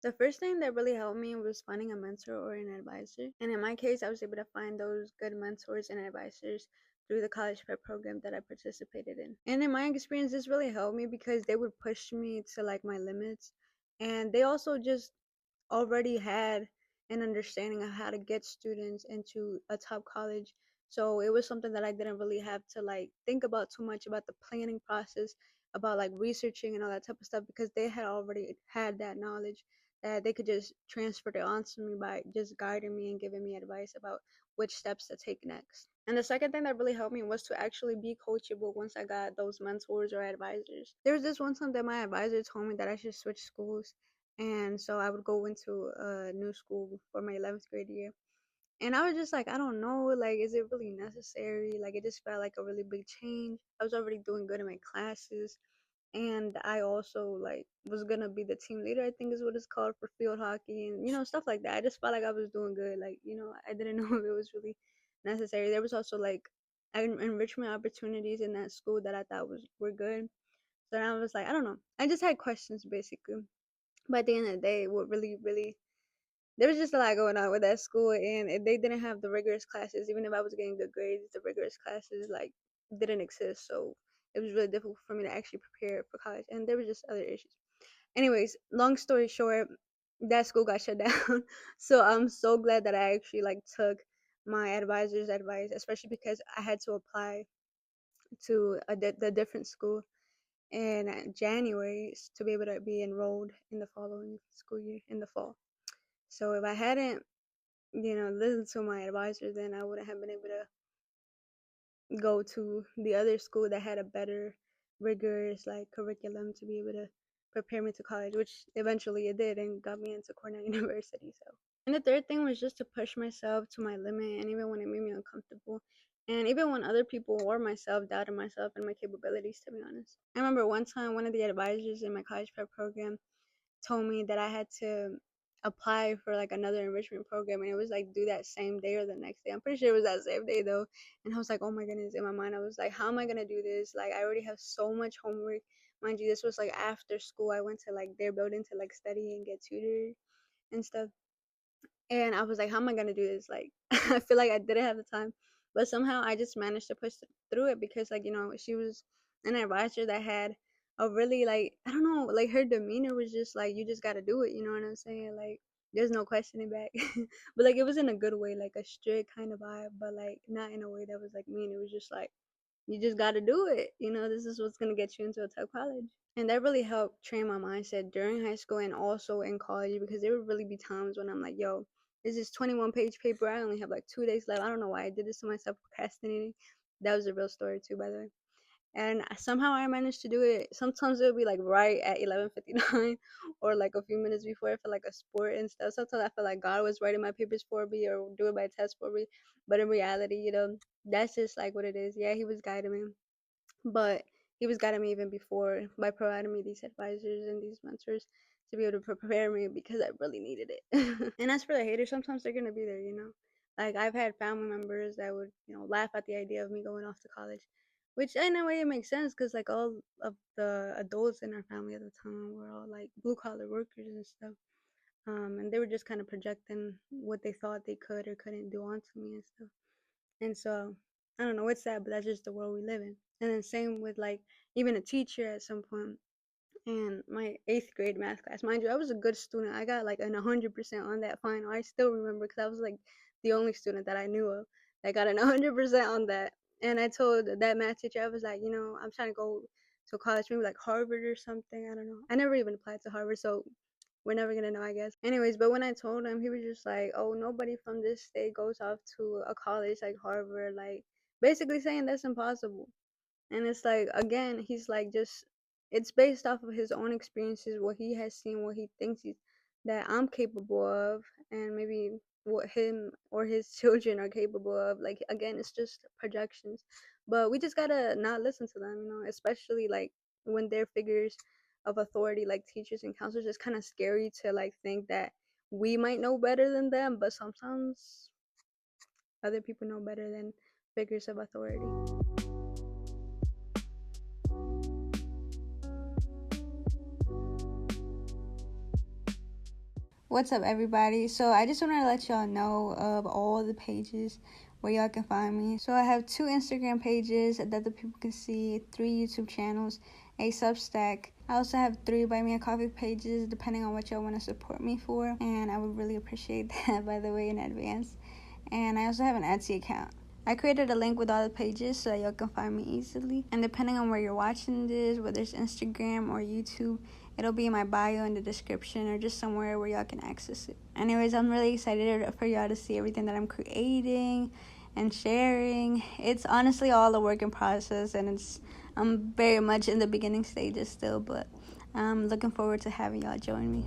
The first thing that really helped me was finding a mentor or an advisor. And in my case, I was able to find those good mentors and advisors through the college prep program that I participated in. And in my experience, this really helped me because they would push me to like my limits. And they also just already had an understanding of how to get students into a top college. So it was something that I didn't really have to like think about too much about the planning process, about like researching and all that type of stuff because they had already had that knowledge that they could just transfer it on to me by just guiding me and giving me advice about which steps to take next. And the second thing that really helped me was to actually be coachable once I got those mentors or advisors. There was this one time that my advisor told me that I should switch schools, and so I would go into a new school for my 11th grade year. And I was just like, I don't know, like, is it really necessary? Like, it just felt like a really big change. I was already doing good in my classes, and I also like was gonna be the team leader, I think is what it's called, for field hockey and stuff like that. I just felt like I was doing good. Like, I didn't know if it was really necessary. There was also like enrichment opportunities in that school that I thought were good. So I was like, I don't know. I just had questions basically. But at the end of the day, what really there was just a lot going on with that school, and they didn't have the rigorous classes. Even if I was getting good grades, the rigorous classes like didn't exist. So it was really difficult for me to actually prepare for college, and there was just other issues. Anyways, long story short, that school got shut down. So I'm so glad that I actually like took my advisor's advice, especially because I had to apply to the different school in January to be able to be enrolled in the following school year in the fall. So if I hadn't, listened to my advisor, then I wouldn't have been able to go to the other school that had a better, rigorous like curriculum to be able to prepare me to college, which eventually it did and got me into Cornell University. So, and the third thing was just to push myself to my limit, and even when it made me uncomfortable, and even when other people or myself doubted myself and my capabilities. To be honest, I remember one time one of the advisors in my college prep program told me that I had to apply for like another enrichment program, and it was like due that same day or the next day. I'm pretty sure it was that same day though. And I was like, oh my goodness, in my mind I was like, how am I gonna do this? Like, I already have so much homework. Mind you, this was like after school. I went to like their building to like study and get tutored and stuff. And I was like, how am I gonna do this? Like, I feel like I didn't have the time, but somehow I just managed to push through it because, like, she was an advisor that had a really, like, I don't know, like, her demeanor was just like, you just gotta do it. You know what I'm saying? Like, there's no questioning back. But like, it was in a good way, like a strict kind of vibe, but like not in a way that was like mean. It was just like, you just got to do it. This is what's going to get you into a top college. And that really helped train my mindset during high school and also in college, because there would really be times when I'm like, yo, this is 21-page paper. I only have like 2 days left. I don't know why I did this to myself, procrastinating. That was a real story too, by the way. And somehow I managed to do it. Sometimes it would be like right at 11:59 or like a few minutes before for like a sport and stuff. Sometimes I feel like God was writing my papers for me or do it by test for me. But in reality, that's just like what it is. Yeah, He was guiding me, but He was guiding me even before by providing me these advisors and these mentors to be able to prepare me because I really needed it. And as for the haters, sometimes they're gonna be there. Like, I've had family members that would, laugh at the idea of me going off to college, which in a way it makes sense because like all of the adults in our family at the time were all like blue collar workers and stuff. And they were just kind of projecting what they thought they could or couldn't do onto me and stuff. And so I don't know, it's sad, but that's just the world we live in. And then same with like even a teacher at some point in my eighth grade math class. Mind you, I was a good student. I got like an 100% on that final. I still remember because I was like the only student that I knew of that got an 100% on that. And I told that math teacher, I was like, I'm trying to go to college, maybe like Harvard or something. I don't know. I never even applied to Harvard, so we're never gonna know, I guess. Anyways, but when I told him, he was just like, oh, nobody from this state goes off to a college like Harvard, like basically saying that's impossible. And it's like, again, he's like, just, it's based off of his own experiences, what he has seen, what he thinks that I'm capable of, and maybe what him or his children are capable of. Like, again, it's just projections. But we just gotta not listen to them, especially like when they're figures of authority, like teachers and counselors. It's kind of scary to like think that we might know better than them, but sometimes other people know better than figures of authority. What's up, everybody? So I just want to let y'all know of all the pages where y'all can find me. So I have 2 Instagram pages that the people can see, 3 YouTube channels, a Substack. I also have 3 Buy Me a Coffee pages, depending on what y'all want to support me for, and I would really appreciate that, by the way, in advance. And I also have an Etsy account. I created a link with all the pages so that y'all can find me easily. And depending on where you're watching this, whether it's Instagram or YouTube, it'll be in my bio in the description or just somewhere where y'all can access it. Anyways, I'm really excited for y'all to see everything that I'm creating and sharing. It's honestly all a work in process, and I'm very much in the beginning stages still, but I'm looking forward to having y'all join me.